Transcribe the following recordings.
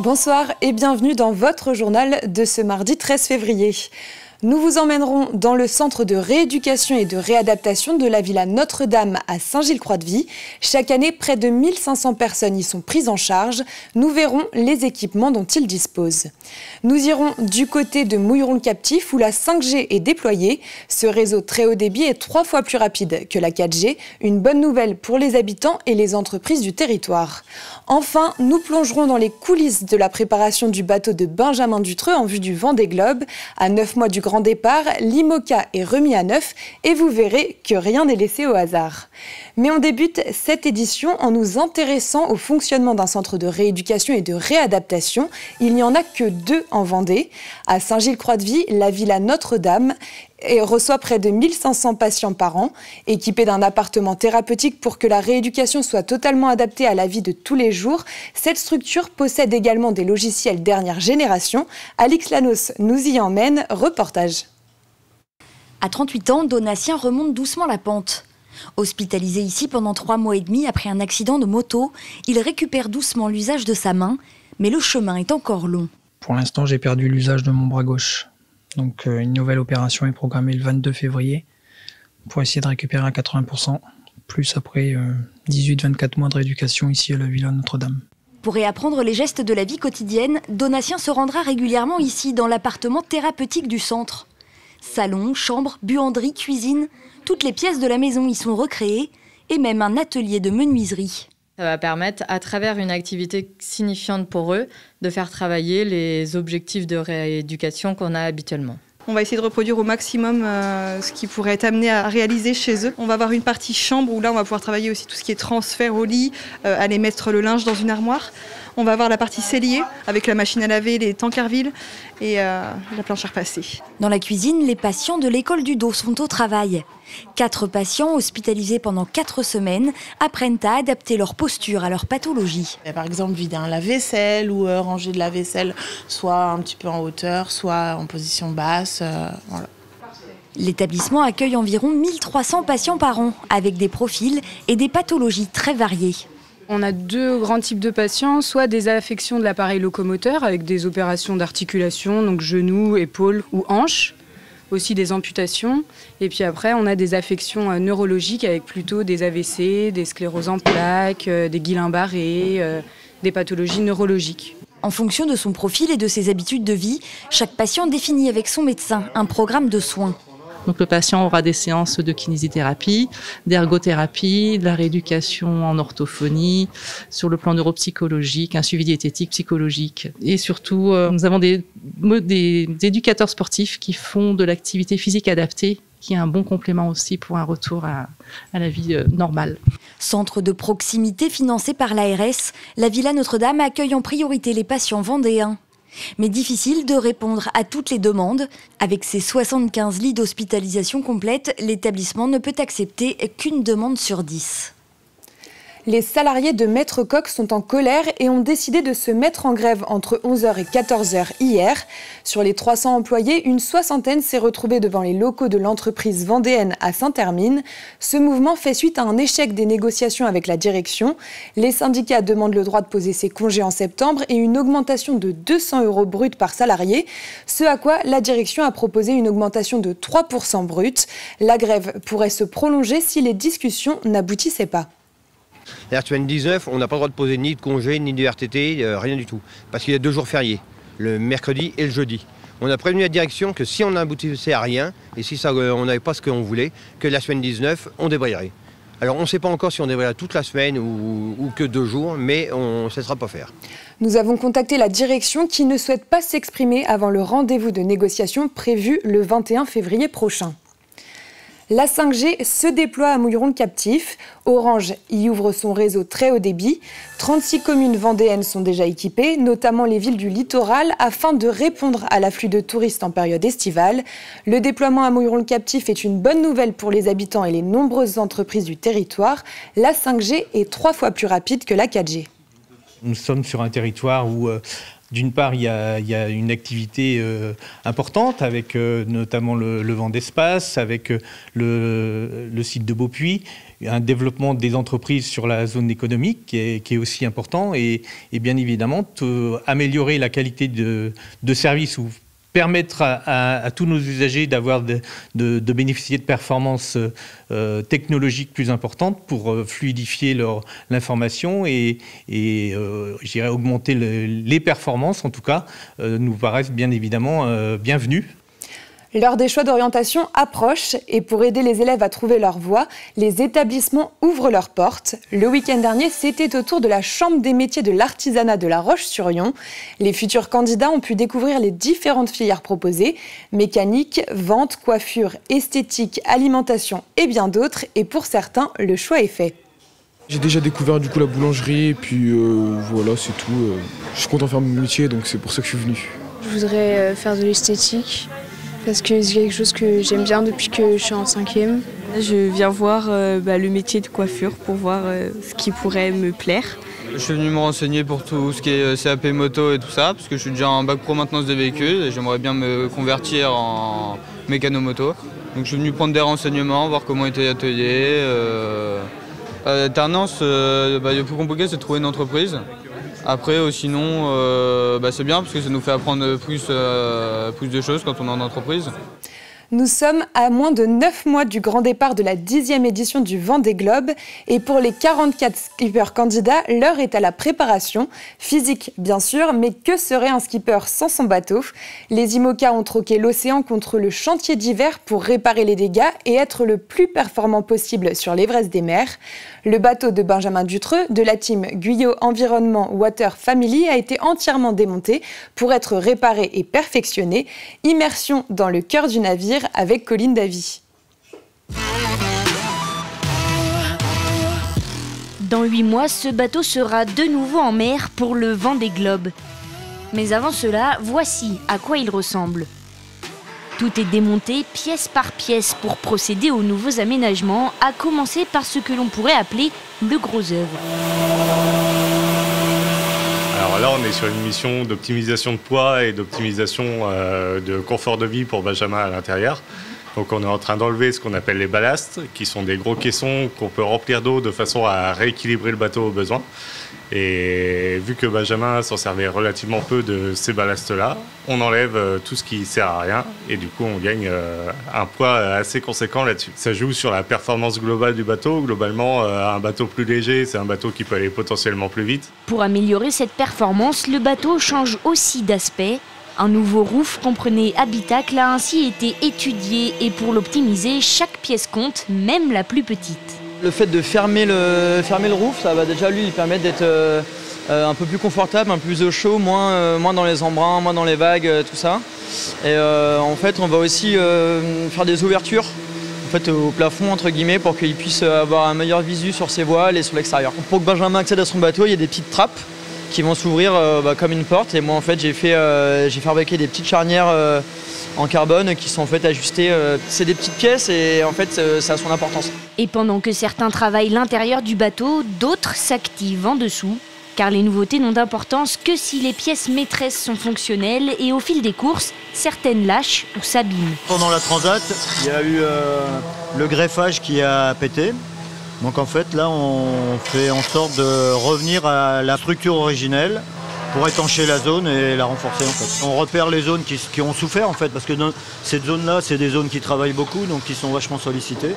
Bonsoir et bienvenue dans votre journal de ce mardi 13 février. Nous vous emmènerons dans le centre de rééducation et de réadaptation de la Villa Notre-Dame à Saint-Gilles-Croix-de-Vie. Chaque année, près de 1500 personnes y sont prises en charge. Nous verrons les équipements dont ils disposent. Nous irons du côté de Mouilleron-le-Captif où la 5G est déployée. Ce réseau très haut débit est 3 fois plus rapide que la 4G. Une bonne nouvelle pour les habitants et les entreprises du territoire. Enfin, nous plongerons dans les coulisses de la préparation du bateau de Benjamin Dutreux en vue du Vendée Globe. À 9 mois du grand départ, l'IMOCA est remis à neuf et vous verrez que rien n'est laissé au hasard. Mais on débute cette édition en nous intéressant au fonctionnement d'un centre de rééducation et de réadaptation. Il n'y en a que 2 en Vendée. À Saint-Gilles-Croix-de-Vie, la Villa Notre-Dame reçoit près de 1500 patients par an. Équipée d'un appartement thérapeutique pour que la rééducation soit totalement adaptée à la vie de tous les jours, cette structure possède également des logiciels dernière génération. Alix Lanos nous y emmène, reportage. À 38 ans, Donatien remonte doucement la pente. Hospitalisé ici pendant 3 mois et demi après un accident de moto, il récupère doucement l'usage de sa main, mais le chemin est encore long. Pour l'instant, j'ai perdu l'usage de mon bras gauche. Donc une nouvelle opération est programmée le 22 février pour essayer de récupérer à 80%, plus après 18-24 mois de rééducation ici à la Villa Notre-Dame. Pour réapprendre les gestes de la vie quotidienne, Donatien se rendra régulièrement ici, dans l'appartement thérapeutique du centre. Salon, chambre, buanderie, cuisine, toutes les pièces de la maison y sont recréées et même un atelier de menuiserie. Ça va permettre, à travers une activité signifiante pour eux, de faire travailler les objectifs de rééducation qu'on a habituellement. On va essayer de reproduire au maximum ce qui pourrait être amené à réaliser chez eux. On va avoir une partie chambre où là on va pouvoir travailler aussi tout ce qui est transfert au lit, aller mettre le linge dans une armoire. On va avoir la partie cellier avec la machine à laver, les tankervilles et la planche à repasser. Dans la cuisine, les patients de l'école du dos sont au travail. 4 patients hospitalisés pendant 4 semaines apprennent à adapter leur posture à leur pathologie. Par exemple, vider un lave-vaisselle ou ranger de la vaisselle, soit un petit peu en hauteur, soit en position basse. Voilà. L'établissement accueille environ 1300 patients par an, avec des profils et des pathologies très variées. On a 2 grands types de patients, soit des affections de l'appareil locomoteur avec des opérations d'articulation, donc genoux, épaules ou hanches, aussi des amputations. Et puis après, on a des affections neurologiques avec plutôt des AVC, des scléroses en plaques, des Guillain-Barré, des pathologies neurologiques. En fonction de son profil et de ses habitudes de vie, chaque patient définit avec son médecin un programme de soins. Donc le patient aura des séances de kinésithérapie, d'ergothérapie, de la rééducation en orthophonie, sur le plan neuropsychologique, un suivi diététique, psychologique. Et surtout, nous avons des éducateurs sportifs qui font de l'activité physique adaptée, qui est un bon complément aussi pour un retour à la vie normale. Centre de proximité financé par l'ARS, la Villa Notre-Dame accueille en priorité les patients vendéens. Mais difficile de répondre à toutes les demandes. Avec ses 75 lits d'hospitalisation complète, l'établissement ne peut accepter qu'une demande sur 10. Les salariés de Maître Coq sont en colère et ont décidé de se mettre en grève entre 11h et 14h hier. Sur les 300 employés, une soixantaine s'est retrouvée devant les locaux de l'entreprise vendéenne à Saint-Hermine. Ce mouvement fait suite à un échec des négociations avec la direction. Les syndicats demandent le droit de poser ses congés en septembre et une augmentation de 200 € brut par salarié. Ce à quoi la direction a proposé une augmentation de 3% brut. La grève pourrait se prolonger si les discussions n'aboutissaient pas. La semaine 19, on n'a pas le droit de poser ni de congé, ni de RTT, rien du tout. Parce qu'il y a 2 jours fériés, le mercredi et le jeudi. On a prévenu la direction que si on n'aboutissait à rien, et si ça, on n'avait pas ce qu'on voulait, que la semaine 19, on débrayerait. Alors on ne sait pas encore si on débrayera toute la semaine ou que 2 jours, mais on ne cessera pas faire. Nous avons contacté la direction qui ne souhaite pas s'exprimer avant le rendez-vous de négociation prévu le 21 février prochain. La 5G se déploie à Mouilleron-le-Captif. Orange y ouvre son réseau très haut débit. 36 communes vendéennes sont déjà équipées, notamment les villes du littoral, afin de répondre à l'afflux de touristes en période estivale. Le déploiement à Mouilleron-le-Captif est une bonne nouvelle pour les habitants et les nombreuses entreprises du territoire. La 5G est 3 fois plus rapide que la 4G. Nous sommes sur un territoire où D'une part, il y a une activité importante avec notamment le vent d'espace, avec le site de Beaupuy, un développement des entreprises sur la zone économique qui est aussi important et bien évidemment améliorer la qualité de service ou permettre à tous nos usagers de bénéficier de performances technologiques plus importantes pour fluidifier l'information et je dirais augmenter les performances, en tout cas, nous paraissent bien évidemment bienvenues. L'heure des choix d'orientation approche et pour aider les élèves à trouver leur voie, les établissements ouvrent leurs portes. Le week-end dernier, c'était au tour de la Chambre des métiers de l'artisanat de La Roche-sur-Yon. Les futurs candidats ont pu découvrir les différentes filières proposées, mécanique, vente, coiffure, esthétique, alimentation et bien d'autres. Et pour certains, le choix est fait. J'ai déjà découvert du coup la boulangerie et puis voilà, c'est tout. Je suis content de faire mon métier, donc c'est pour ça que je suis venu. Je voudrais faire de l'esthétique. Parce que c'est quelque chose que j'aime bien depuis que je suis en 5e. Je viens voir le métier de coiffure pour voir ce qui pourrait me plaire. Je suis venu me renseigner pour tout ce qui est CAP moto et tout ça, parce que je suis déjà en bac pro maintenance des véhicules et j'aimerais bien me convertir en mécano-moto. Donc je suis venu prendre des renseignements, voir comment était l'atelier. L'alternance, le plus compliqué c'est de trouver une entreprise. Après, sinon, c'est bien parce que ça nous fait apprendre plus de choses quand on est en entreprise. Nous sommes à moins de 9 mois du grand départ de la 10e édition du Vendée Globe. Et pour les 44 skippers candidats, l'heure est à la préparation. Physique, bien sûr, mais que serait un skipper sans son bateau? Les IMOCA ont troqué l'océan contre le chantier d'hiver pour réparer les dégâts et être le plus performant possible sur l'Everest des mers. Le bateau de Benjamin Dutreux, de la team Guyot Environnement Water Family, a été entièrement démonté pour être réparé et perfectionné. Immersion dans le cœur du navire avec Colline Davy. Dans 8 mois, ce bateau sera de nouveau en mer pour le Vendée Globe. Mais avant cela, voici à quoi il ressemble. Tout est démonté pièce par pièce pour procéder aux nouveaux aménagements, à commencer par ce que l'on pourrait appeler le gros œuvre. Alors là, on est sur une mission d'optimisation de poids et d'optimisation de confort de vie pour Benjamin à l'intérieur. Donc on est en train d'enlever ce qu'on appelle les ballasts, qui sont des gros caissons qu'on peut remplir d'eau de façon à rééquilibrer le bateau au besoin. Et vu que Benjamin s'en servait relativement peu de ces ballasts-là, on enlève tout ce qui ne sert à rien et du coup on gagne un poids assez conséquent là-dessus. Ça joue sur la performance globale du bateau. Globalement, un bateau plus léger, c'est un bateau qui peut aller potentiellement plus vite. Pour améliorer cette performance, le bateau change aussi d'aspect. Un nouveau roof comprenait habitacle a ainsi été étudié et pour l'optimiser, chaque pièce compte, même la plus petite. Le fait de fermer le roof, ça va déjà lui permettre d'être un peu plus confortable, un peu plus au chaud, moins dans les embruns, moins dans les vagues, tout ça. Et en fait, on va aussi faire des ouvertures au plafond entre guillemets pour qu'il puisse avoir un meilleur visu sur ses voiles et sur l'extérieur. Pour que Benjamin accède à son bateau, il y a des petites trappes qui vont s'ouvrir comme une porte. Et moi, en fait, j'ai fabriqué des petites charnières en carbone qui sont en fait ajustées. C'est des petites pièces et en fait, ça a son importance. Et pendant que certains travaillent l'intérieur du bateau, d'autres s'activent en dessous. Car les nouveautés n'ont d'importance que si les pièces maîtresses sont fonctionnelles et au fil des courses, certaines lâchent ou s'abîment. Pendant la transat, il y a eu le greffage qui a pété. Donc en fait, là, on fait en sorte de revenir à la structure originelle pour étancher la zone et la renforcer en fait. On repère les zones qui ont souffert en fait, parce que cette zone-là, c'est des zones qui travaillent beaucoup, donc qui sont vachement sollicitées.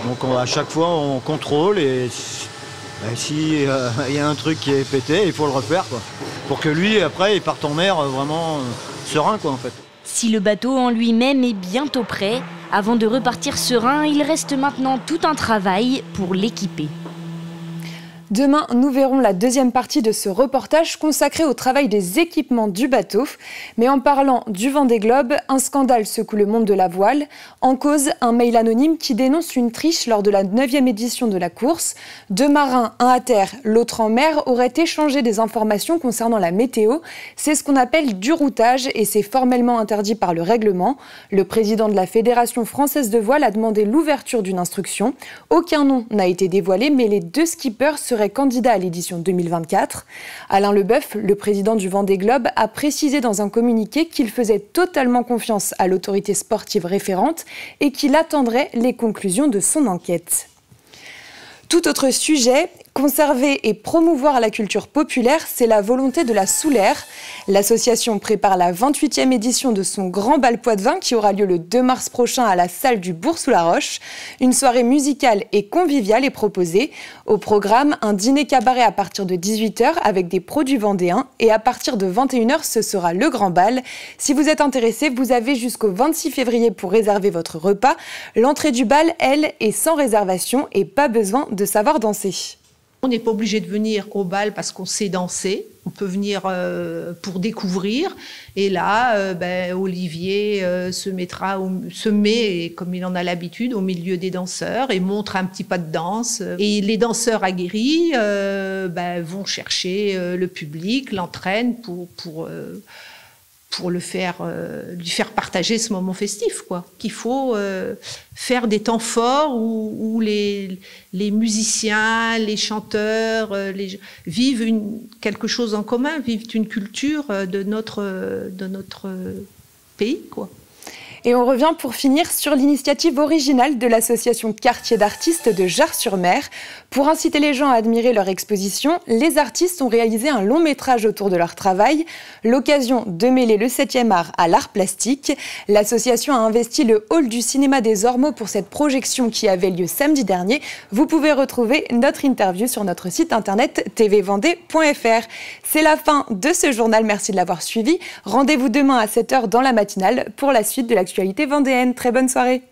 Donc à chaque fois, on contrôle et s'il y a un truc qui est pété, il faut le refaire quoi, pour que lui, après, il parte en mer vraiment serein quoi en fait. Si le bateau en lui-même est bientôt prêt, avant de repartir serein, il reste maintenant tout un travail pour l'équiper. Demain, nous verrons la deuxième partie de ce reportage consacré au travail des équipements du bateau. Mais en parlant du Vendée Globe, un scandale secoue le monde de la voile. En cause, un mail anonyme qui dénonce une triche lors de la 9e édition de la course. 2 marins, un à terre, l'autre en mer, auraient échangé des informations concernant la météo. C'est ce qu'on appelle du routage et c'est formellement interdit par le règlement. Le président de la Fédération française de voile a demandé l'ouverture d'une instruction. Aucun nom n'a été dévoilé, mais les 2 skippers seraient serait candidat à l'édition 2024. Alain Leboeuf, le président du Vendée Globe, a précisé dans un communiqué qu'il faisait totalement confiance à l'autorité sportive référente et qu'il attendrait les conclusions de son enquête. Tout autre sujet, conserver et promouvoir la culture populaire, c'est la volonté de la Soulaire. L'association prépare la 28e édition de son Grand Bal Poitevin qui aura lieu le 2 mars prochain à la salle du Bourg-sous-la-Roche. Une soirée musicale et conviviale est proposée. Au programme, un dîner-cabaret à partir de 18h avec des produits vendéens et à partir de 21h, ce sera le Grand Bal. Si vous êtes intéressé, vous avez jusqu'au 26 février pour réserver votre repas. L'entrée du bal, elle, est sans réservation et pas besoin de savoir danser. On n'est pas obligé de venir au bal parce qu'on sait danser. On peut venir pour découvrir. Et là, Olivier se met, comme il en a l'habitude, au milieu des danseurs et montre un petit pas de danse. Et les danseurs aguerris vont chercher le public, l'entraînent pour lui faire partager ce moment festif, quoi. Qu'il faut faire des temps forts où les musiciens, les chanteurs vivent quelque chose en commun, vivent une culture de notre pays, quoi. Et on revient pour finir sur l'initiative originale de l'association Quartier d'artistes de Jars-sur-Mer. Pour inciter les gens à admirer leur exposition, les artistes ont réalisé un long métrage autour de leur travail, l'occasion de mêler le 7e art à l'art plastique. L'association a investi le hall du cinéma des Ormeaux pour cette projection qui avait lieu samedi dernier. Vous pouvez retrouver notre interview sur notre site internet tvvendée.fr. C'est la fin de ce journal, merci de l'avoir suivi. Rendez-vous demain à 7h dans la matinale pour la suite de l'actualité vendéenne. Très bonne soirée.